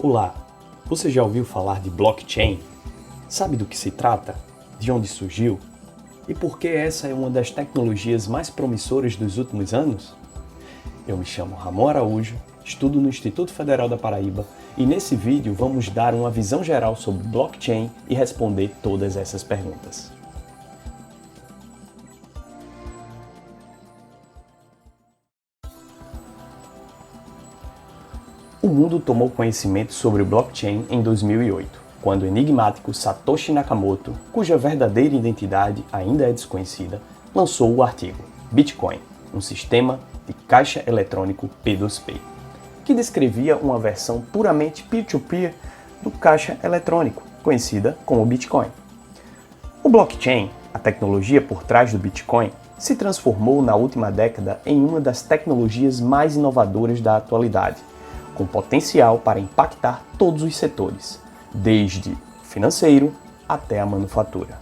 Olá, você já ouviu falar de blockchain? Sabe do que se trata? De onde surgiu? E por que essa é uma das tecnologias mais promissoras dos últimos anos? Eu me chamo Ramon Araújo, estudo no Instituto Federal da Paraíba e nesse vídeo vamos dar uma visão geral sobre blockchain e responder todas essas perguntas. O mundo tomou conhecimento sobre o blockchain em 2008, quando o enigmático Satoshi Nakamoto, cuja verdadeira identidade ainda é desconhecida, lançou o artigo Bitcoin, um sistema de caixa eletrônico P2P, que descrevia uma versão puramente peer-to-peer do caixa eletrônico, conhecida como Bitcoin. O blockchain, a tecnologia por trás do Bitcoin, se transformou na última década em uma das tecnologias mais inovadoras da atualidade, com potencial para impactar todos os setores, desde o financeiro até a manufatura.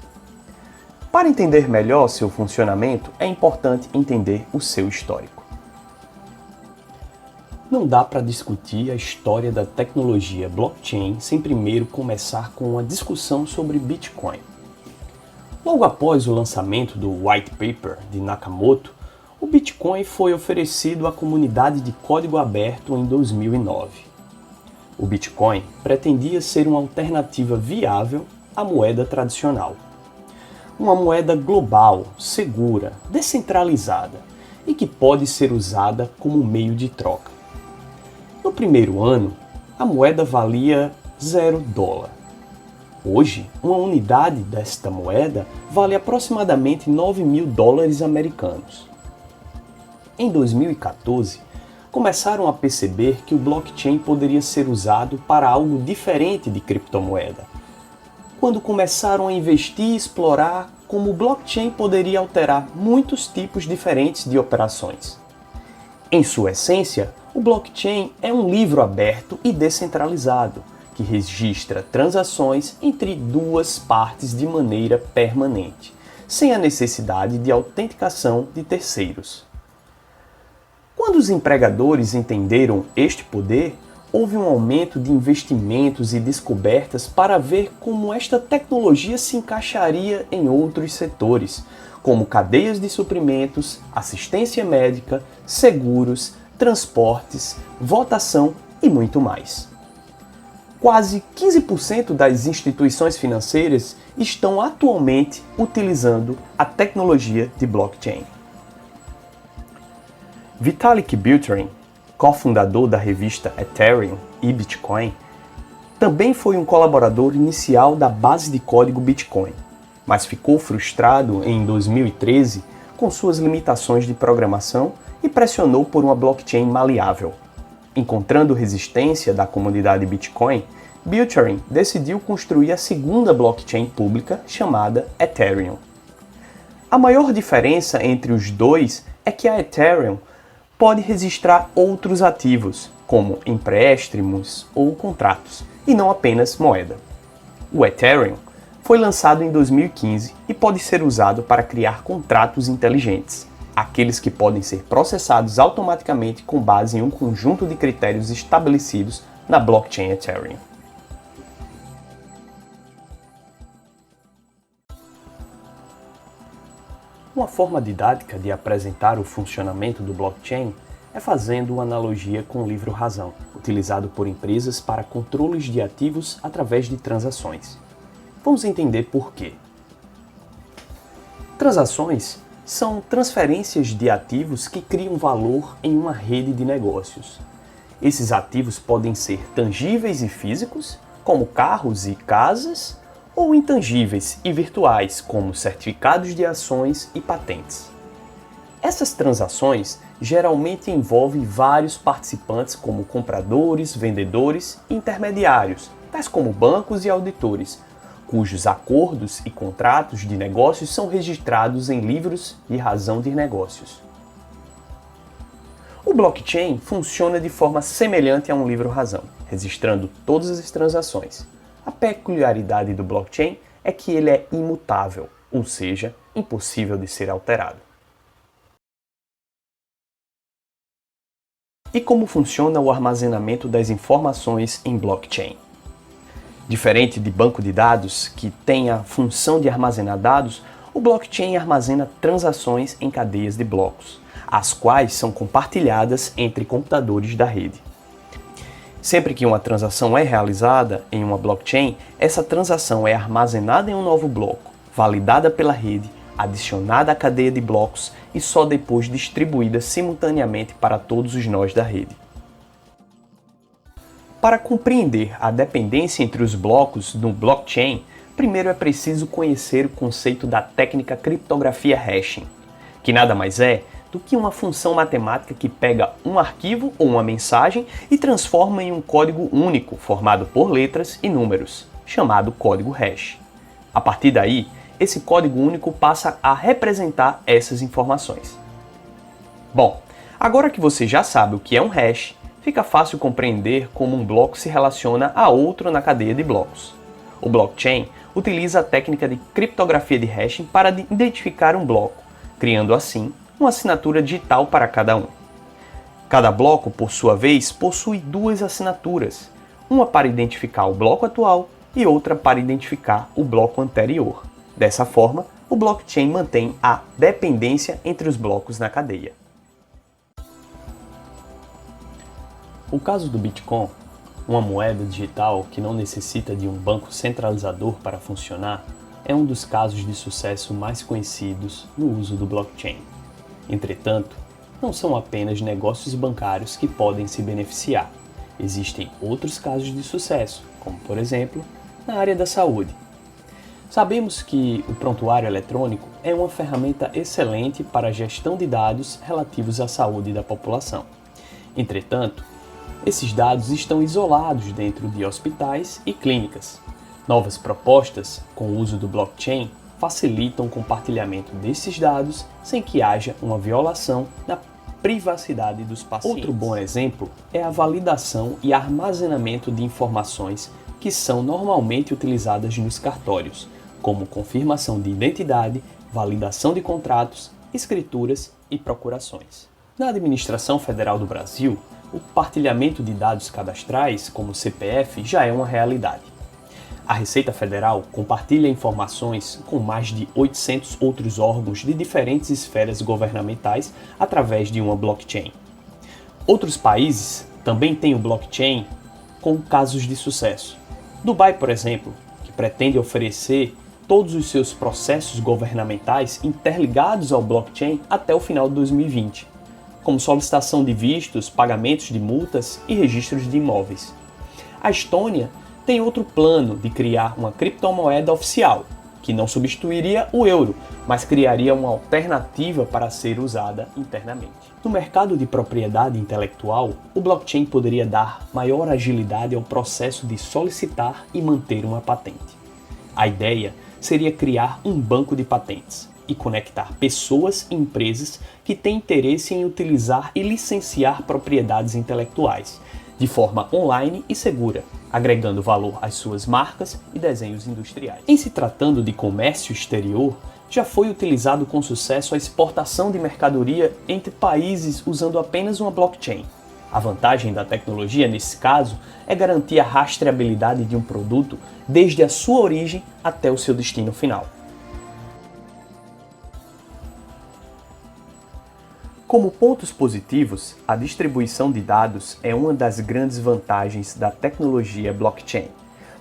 Para entender melhor seu funcionamento, é importante entender o seu histórico. Não dá para discutir a história da tecnologia blockchain sem primeiro começar com uma discussão sobre Bitcoin. Logo após o lançamento do White Paper de Nakamoto, o Bitcoin foi oferecido à comunidade de código aberto em 2009. O Bitcoin pretendia ser uma alternativa viável à moeda tradicional. Uma moeda global, segura, descentralizada e que pode ser usada como meio de troca. No primeiro ano, a moeda valia $0. Hoje, uma unidade desta moeda vale aproximadamente $9.000 americanos. Em 2014, começaram a perceber que o blockchain poderia ser usado para algo diferente de criptomoeda, quando começaram a investir e explorar como o blockchain poderia alterar muitos tipos diferentes de operações. Em sua essência, o blockchain é um livro aberto e descentralizado, que registra transações entre duas partes de maneira permanente, sem a necessidade de autenticação de terceiros. Quando os empregadores entenderam este poder, houve um aumento de investimentos e descobertas para ver como esta tecnologia se encaixaria em outros setores, como cadeias de suprimentos, assistência médica, seguros, transportes, votação e muito mais. Quase 15% das instituições financeiras estão atualmente utilizando a tecnologia de blockchain. Vitalik Buterin, cofundador da revista Ethereum e Bitcoin, também foi um colaborador inicial da base de código Bitcoin, mas ficou frustrado em 2013 com suas limitações de programação e pressionou por uma blockchain maleável. Encontrando resistência da comunidade Bitcoin, Buterin decidiu construir a segunda blockchain pública chamada Ethereum. A maior diferença entre os dois é que a Ethereum pode registrar outros ativos, como empréstimos ou contratos, e não apenas moeda. O Ethereum foi lançado em 2015 e pode ser usado para criar contratos inteligentes, aqueles que podem ser processados automaticamente com base em um conjunto de critérios estabelecidos na blockchain Ethereum. Uma forma didática de apresentar o funcionamento do blockchain é fazendo uma analogia com o livro Razão, utilizado por empresas para controles de ativos através de transações. Vamos entender por quê. Transações são transferências de ativos que criam valor em uma rede de negócios. Esses ativos podem ser tangíveis e físicos, como carros e casas, ou intangíveis e virtuais, como certificados de ações e patentes. Essas transações geralmente envolvem vários participantes como compradores, vendedores e intermediários, tais como bancos e auditores, cujos acordos e contratos de negócios são registrados em livros de razão de negócios. O blockchain funciona de forma semelhante a um livro-razão, registrando todas as transações. A peculiaridade do blockchain é que ele é imutável, ou seja, impossível de ser alterado. E como funciona o armazenamento das informações em blockchain? Diferente de banco de dados, que tem a função de armazenar dados, o blockchain armazena transações em cadeias de blocos, as quais são compartilhadas entre computadores da rede. Sempre que uma transação é realizada em uma blockchain, essa transação é armazenada em um novo bloco, validada pela rede, adicionada à cadeia de blocos e só depois distribuída simultaneamente para todos os nós da rede. Para compreender a dependência entre os blocos no blockchain, primeiro é preciso conhecer o conceito da técnica criptografia hashing, que nada mais é do que uma função matemática que pega um arquivo ou uma mensagem e transforma em um código único formado por letras e números, chamado código hash. A partir daí, esse código único passa a representar essas informações. Bom, agora que você já sabe o que é um hash, fica fácil compreender como um bloco se relaciona a outro na cadeia de blocos. O blockchain utiliza a técnica de criptografia de hashing para identificar um bloco, criando assim uma assinatura digital para cada um. Cada bloco, por sua vez, possui duas assinaturas, uma para identificar o bloco atual e outra para identificar o bloco anterior. Dessa forma, o blockchain mantém a dependência entre os blocos na cadeia. O caso do Bitcoin, uma moeda digital que não necessita de um banco centralizador para funcionar, é um dos casos de sucesso mais conhecidos no uso do blockchain. Entretanto, não são apenas negócios bancários que podem se beneficiar. Existem outros casos de sucesso, como por exemplo, na área da saúde. Sabemos que o prontuário eletrônico é uma ferramenta excelente para a gestão de dados relativos à saúde da população. Entretanto, esses dados estão isolados dentro de hospitais e clínicas. Novas propostas, com o uso do blockchain, facilitam o compartilhamento desses dados sem que haja uma violação na privacidade dos pacientes. Outro bom exemplo é a validação e armazenamento de informações que são normalmente utilizadas nos cartórios, como confirmação de identidade, validação de contratos, escrituras e procurações. Na Administração Federal do Brasil, o partilhamento de dados cadastrais, como CPF, já é uma realidade. A Receita Federal compartilha informações com mais de 800 outros órgãos de diferentes esferas governamentais através de uma blockchain. Outros países também têm o blockchain com casos de sucesso. Dubai, por exemplo, que pretende oferecer todos os seus processos governamentais interligados ao blockchain até o final de 2020, como solicitação de vistos, pagamentos de multas e registros de imóveis. A Estônia tem outro plano de criar uma criptomoeda oficial, que não substituiria o euro, mas criaria uma alternativa para ser usada internamente. No mercado de propriedade intelectual, o blockchain poderia dar maior agilidade ao processo de solicitar e manter uma patente. A ideia seria criar um banco de patentes e conectar pessoas e empresas que têm interesse em utilizar e licenciar propriedades intelectuais, de forma online e segura, agregando valor às suas marcas e desenhos industriais. Em se tratando de comércio exterior, já foi utilizado com sucesso a exportação de mercadoria entre países usando apenas uma blockchain. A vantagem da tecnologia, nesse caso, é garantir a rastreabilidade de um produto desde a sua origem até o seu destino final. Como pontos positivos, a distribuição de dados é uma das grandes vantagens da tecnologia blockchain,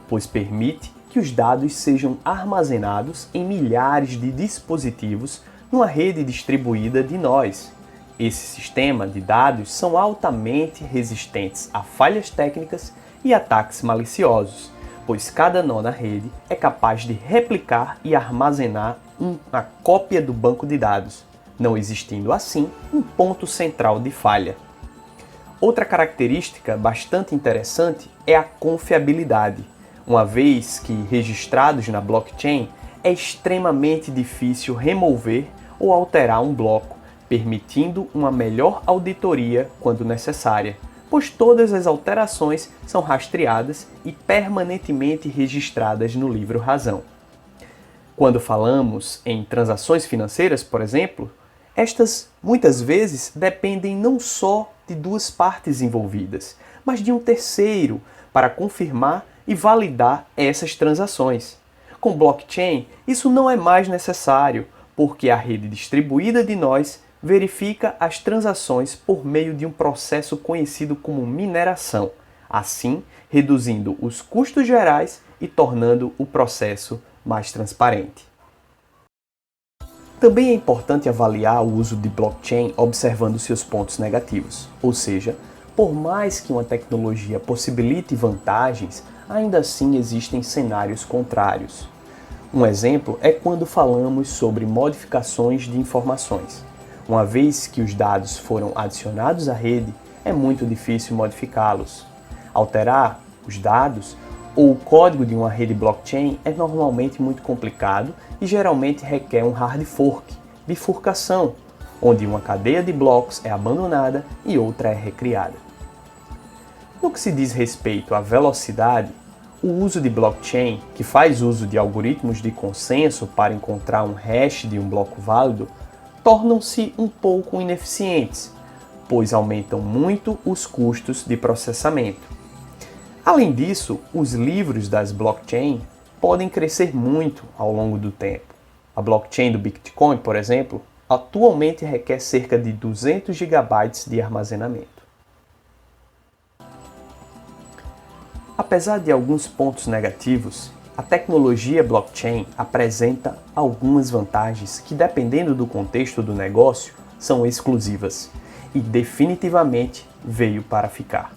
pois permite que os dados sejam armazenados em milhares de dispositivos numa rede distribuída de nós. Esse sistema de dados são altamente resistentes a falhas técnicas e ataques maliciosos, pois cada nó na rede é capaz de replicar e armazenar uma cópia do banco de dados, não existindo assim um ponto central de falha. Outra característica bastante interessante é a confiabilidade, uma vez que registrados na blockchain é extremamente difícil remover ou alterar um bloco, permitindo uma melhor auditoria quando necessária, pois todas as alterações são rastreadas e permanentemente registradas no livro-razão. Quando falamos em transações financeiras, por exemplo, estas muitas vezes dependem não só de duas partes envolvidas, mas de um terceiro para confirmar e validar essas transações. Com blockchain, isso não é mais necessário, porque a rede distribuída de nós verifica as transações por meio de um processo conhecido como mineração, assim reduzindo os custos gerais e tornando o processo mais transparente. Também é importante avaliar o uso de blockchain observando seus pontos negativos, ou seja, por mais que uma tecnologia possibilite vantagens, ainda assim existem cenários contrários. Um exemplo é quando falamos sobre modificações de informações. Uma vez que os dados foram adicionados à rede, é muito difícil modificá-los. Alterar os dados ou o código de uma rede blockchain é normalmente muito complicado e geralmente requer um hard fork, bifurcação, onde uma cadeia de blocos é abandonada e outra é recriada. No que se diz respeito à velocidade, o uso de blockchain, que faz uso de algoritmos de consenso para encontrar um hash de um bloco válido, tornam-se um pouco ineficientes, pois aumentam muito os custos de processamento. Além disso, os livros das blockchain podem crescer muito ao longo do tempo. A blockchain do Bitcoin, por exemplo, atualmente requer cerca de 200 GB de armazenamento. Apesar de alguns pontos negativos, a tecnologia blockchain apresenta algumas vantagens que, dependendo do contexto do negócio, são exclusivas e definitivamente veio para ficar.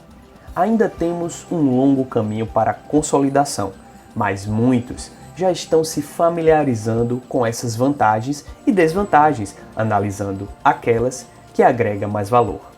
Ainda temos um longo caminho para a consolidação, mas muitos já estão se familiarizando com essas vantagens e desvantagens, analisando aquelas que agregam mais valor.